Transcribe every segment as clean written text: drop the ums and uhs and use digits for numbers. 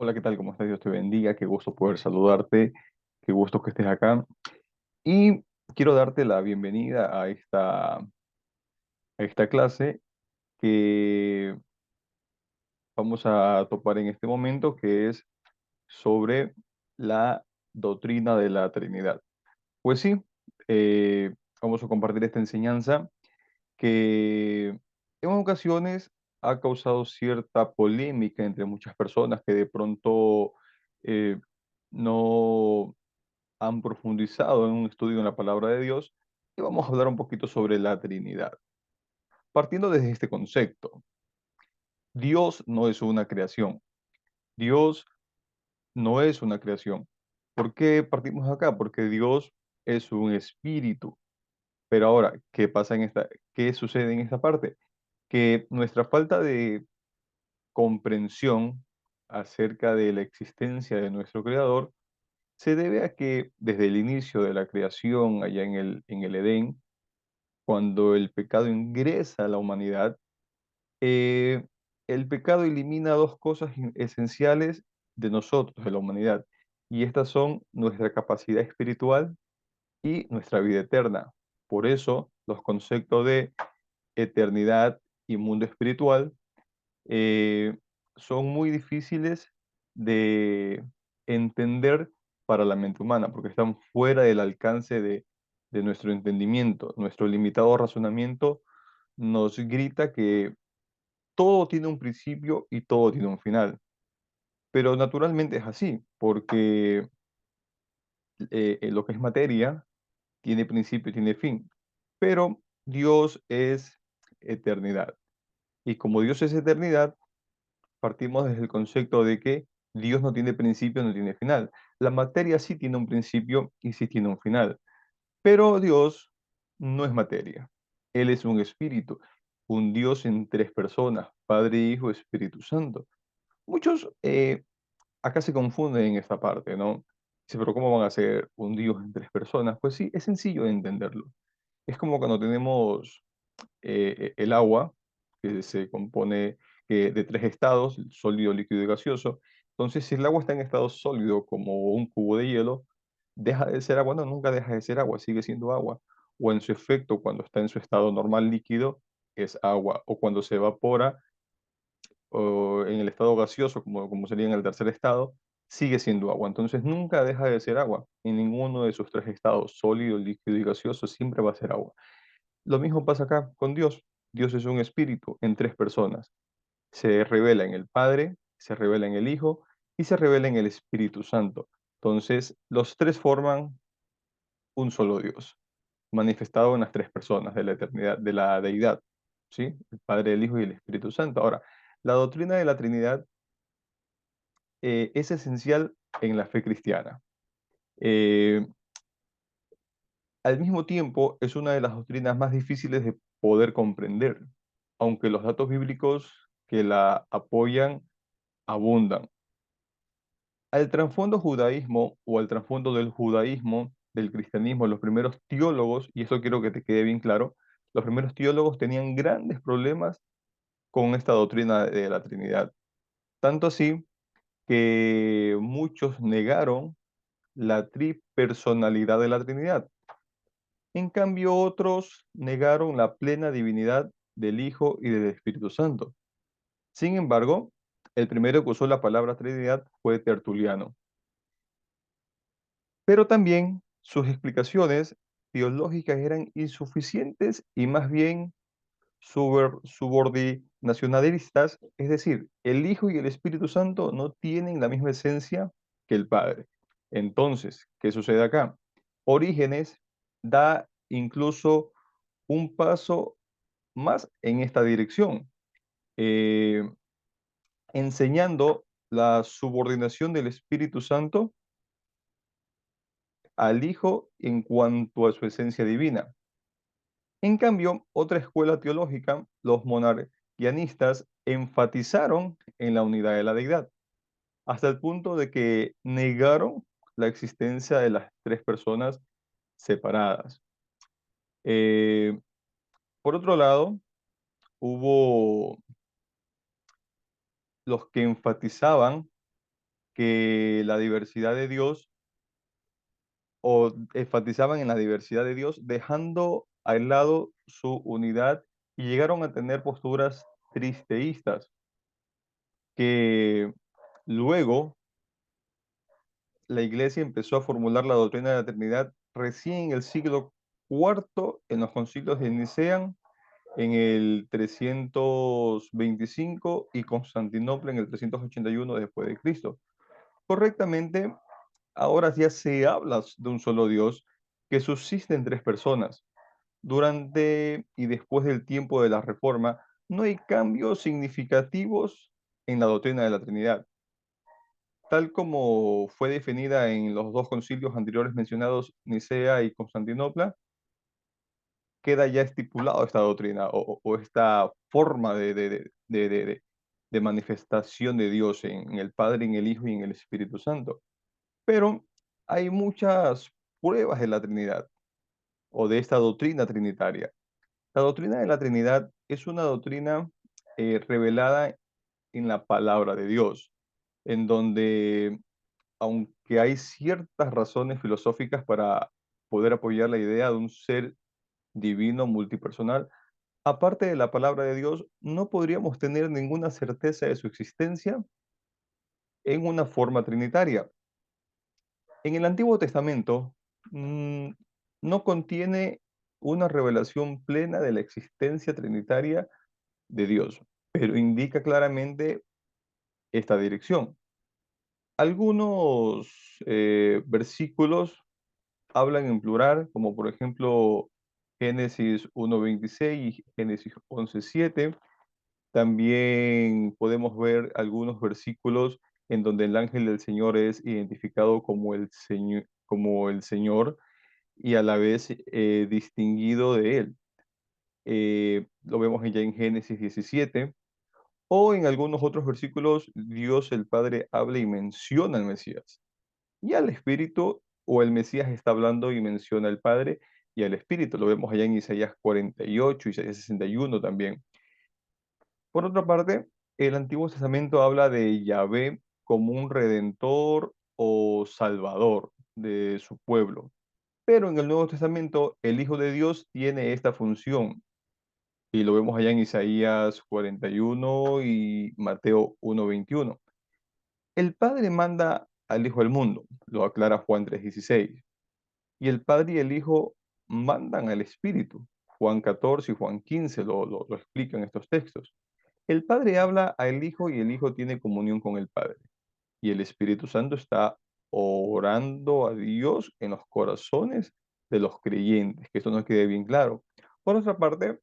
Hola, ¿qué tal? ¿Cómo estás? Dios te bendiga. Qué gusto poder saludarte. Qué gusto que estés acá. Y quiero darte la bienvenida a esta clase que vamos a topar en este momento, que es sobre la doctrina de la Trinidad. Pues sí, vamos a compartir esta enseñanza que en ocasiones ha causado cierta polémica entre muchas personas que de pronto eh, no han profundizado en un estudio en la palabra de Dios, y vamos a hablar un poquito sobre la Trinidad. Partiendo desde este concepto, Dios no es una creación. Dios no es una creación. ¿Por qué partimos acá? Porque Dios es un espíritu. Pero ahora, ¿qué sucede en esta parte? Que nuestra falta de comprensión acerca de la existencia de nuestro Creador se debe a que desde el inicio de la creación, allá en el Edén, cuando el pecado ingresa a la humanidad, eh, el pecado elimina dos cosas esenciales de nosotros, de la humanidad, y estas son nuestra capacidad espiritual y nuestra vida eterna. Por eso, los conceptos de eternidad y mundo espiritual eh, son muy difíciles de entender para la mente humana, porque están fuera del alcance de nuestro entendimiento. Nuestro limitado razonamiento nos grita que todo tiene un principio y todo tiene un final. Pero naturalmente es así, porque lo que es materia tiene principio y tiene fin. Pero Dios es eternidad. Y como Dios es eternidad, partimos desde el concepto de que Dios no tiene principio, no tiene final. La materia sí tiene un principio y sí tiene un final, pero Dios no es materia. Él es un espíritu, un Dios en tres personas, Padre, Hijo, Espíritu Santo. Muchos acá se confunden en esta parte, ¿no? Dice, pero ¿cómo van a ser un Dios en tres personas? Pues sí, es sencillo de entenderlo. Es como cuando tenemos el agua, que se compone de tres estados, sólido, líquido y gaseoso. Entonces, si el agua está en estado sólido, como un cubo de hielo, deja de ser agua. No, nunca deja de ser agua, sigue siendo agua. O en su efecto, cuando está en su estado normal líquido, es agua. O cuando se evapora, o en el estado gaseoso, como sería en el tercer estado, sigue siendo agua. Entonces, nunca deja de ser agua. En ninguno de sus tres estados, sólido, líquido y gaseoso, siempre va a ser agua. Lo mismo pasa acá con Dios. Dios es un espíritu en tres personas. Se revela en el Padre, se revela en el Hijo y se revela en el Espíritu Santo. Entonces, los tres forman un solo Dios, manifestado en las tres personas de la eternidad, de la deidad, ¿sí? El Padre, el Hijo y el Espíritu Santo. Ahora, la doctrina de la Trinidad es esencial en la fe cristiana. Eh, Al mismo tiempo, es una de las doctrinas más difíciles de poder comprender, aunque los datos bíblicos que la apoyan abundan. Al trasfondo judaísmo o al trasfondo del judaísmo, del cristianismo, los primeros teólogos, y eso quiero que te quede bien claro, los primeros teólogos tenían grandes problemas con esta doctrina de la Trinidad. Tanto así que muchos negaron la tripersonalidad de la Trinidad. En cambio, otros negaron la plena divinidad del Hijo y del Espíritu Santo. Sin embargo, el primero que usó la palabra Trinidad fue Tertuliano, pero también sus explicaciones teológicas eran insuficientes y más bien subordinacionalistas, es decir, el Hijo y el Espíritu Santo no tienen la misma esencia que el Padre. Entonces, ¿qué sucede acá? Orígenes da incluso un paso más en esta dirección, eh, enseñando la subordinación del Espíritu Santo al Hijo en cuanto a su esencia divina. En cambio, otra escuela teológica, los monarquianistas, enfatizaron en la unidad de la deidad, hasta el punto de que negaron la existencia de las tres personas separadas. Eh, por otro lado, hubo los que enfatizaban que la diversidad de Dios o enfatizaban en la diversidad de Dios, dejando al lado su unidad y llegaron a tener posturas tristeístas que luego la Iglesia empezó a formular la doctrina de la Trinidad recién en el siglo cuarto en los concilios de Nicea en el 325 y Constantinopla en el 381 después de Cristo. Correctamente, ahora ya se habla de un solo Dios que subsiste en tres personas. Durante y después del tiempo de la Reforma, no hay cambios significativos en la doctrina de la Trinidad. Tal como fue definida en los dos concilios anteriores mencionados, Nicea y Constantinopla, queda ya estipulado esta doctrina o esta forma de manifestación de Dios en el Padre, en el Hijo y en el Espíritu Santo. Pero hay muchas pruebas de la Trinidad o de esta doctrina trinitaria. La doctrina de la Trinidad es una doctrina revelada en la palabra de Dios, en donde, aunque hay ciertas razones filosóficas para poder apoyar la idea de un ser divino multipersonal, aparte de la palabra de Dios, no podríamos tener ninguna certeza de su existencia en una forma trinitaria. En el Antiguo Testamento mm, no contiene una revelación plena de la existencia trinitaria de Dios, pero indica claramente esta dirección. Algunos versículos hablan en plural, como por ejemplo Génesis 1:26 y Génesis 11:7. También podemos ver algunos versículos en donde el ángel del Señor es identificado como el Señor y a la vez distinguido de él. Lo vemos ya en Génesis 17 o en algunos otros versículos Dios el Padre habla y menciona al Mesías. Y al Espíritu o el Mesías está hablando y menciona al Padre y al Espíritu. Lo vemos allá en Isaías 48, Isaías 61 también. Por otra parte, el Antiguo Testamento habla de Yahvé como un redentor o salvador de su pueblo. Pero en el Nuevo Testamento, el Hijo de Dios tiene esta función. Y lo vemos allá en Isaías 41 y Mateo 1:21. El Padre manda al Hijo al mundo, lo aclara Juan 3:16. Y el Padre y el Hijo mandan al Espíritu. Juan 14 y Juan 15 lo explican estos textos. El Padre habla al Hijo y el Hijo tiene comunión con el Padre. Y el Espíritu Santo está orando a Dios en los corazones de los creyentes, que esto nos quede bien claro. Por otra parte,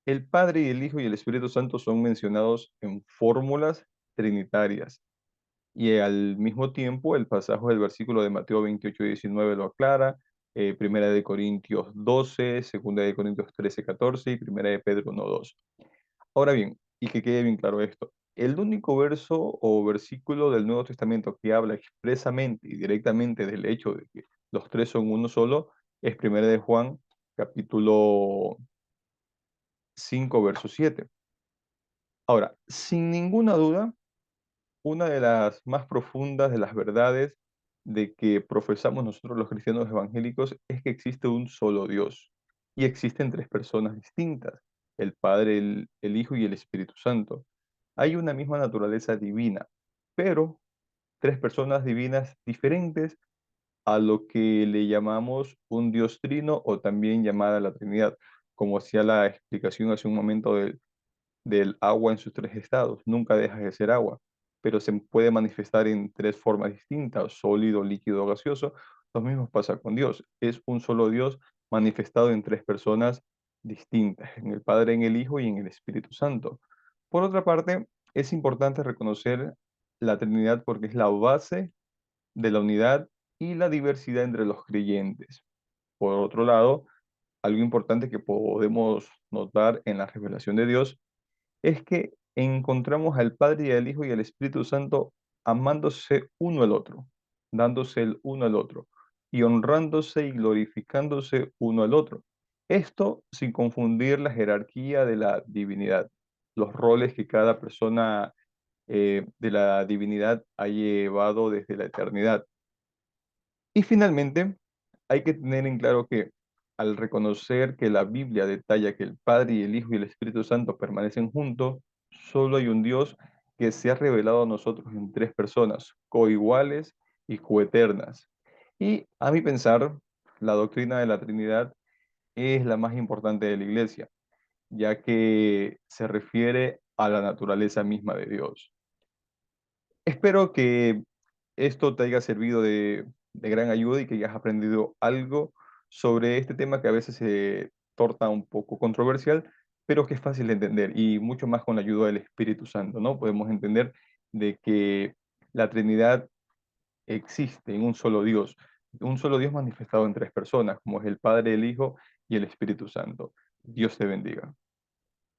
el Padre y el Hijo y el Espíritu Santo son mencionados en fórmulas trinitarias. Y al mismo tiempo, el pasaje del versículo de Mateo 28:19 lo aclara, Primera de Corintios 12, Segunda de Corintios 13:14 y Primera de Pedro 1:2. Ahora bien, y que quede bien claro esto, el único verso o versículo del Nuevo Testamento que habla expresamente y directamente del hecho de que los tres son uno solo es Primera de Juan, capítulo 5 verso 7. Ahora, sin ninguna duda, una de las más profundas de las verdades de que profesamos nosotros los cristianos evangélicos es que existe un solo Dios y existen tres personas distintas, el Padre, el Hijo y el Espíritu Santo. Hay una misma naturaleza divina, pero tres personas divinas diferentes a lo que le llamamos un Dios trino o también llamada la Trinidad, como hacía la explicación hace un momento del agua en sus tres estados. Nunca deja de ser agua, pero se puede manifestar en tres formas distintas, sólido, líquido, gaseoso. Lo mismo pasa con Dios. Es un solo Dios manifestado en tres personas distintas, en el Padre, en el Hijo y en el Espíritu Santo. Por otra parte, es importante reconocer la Trinidad porque es la base de la unidad y la diversidad entre los creyentes. Por otro lado, algo importante que podemos notar en la revelación de Dios es que encontramos al Padre y al Hijo y al Espíritu Santo amándose uno al otro, dándose el uno al otro y honrándose y glorificándose uno al otro. Esto sin confundir la jerarquía de la divinidad, los roles que cada persona de la divinidad ha llevado desde la eternidad. Y finalmente, hay que tener en claro que al reconocer que la Biblia detalla que el Padre y el Hijo y el Espíritu Santo permanecen juntos, solo hay un Dios que se ha revelado a nosotros en tres personas, coiguales y coeternas. Y a mi pensar, la doctrina de la Trinidad es la más importante de la Iglesia, ya que se refiere a la naturaleza misma de Dios. Espero que esto te haya servido de gran ayuda y que hayas aprendido algo sobre este tema que a veces se torna un poco controversial, pero que es fácil de entender y mucho más con la ayuda del Espíritu Santo, ¿no? Podemos entender de que la Trinidad existe en un solo Dios manifestado en tres personas, como es el Padre, el Hijo y el Espíritu Santo. Dios te bendiga.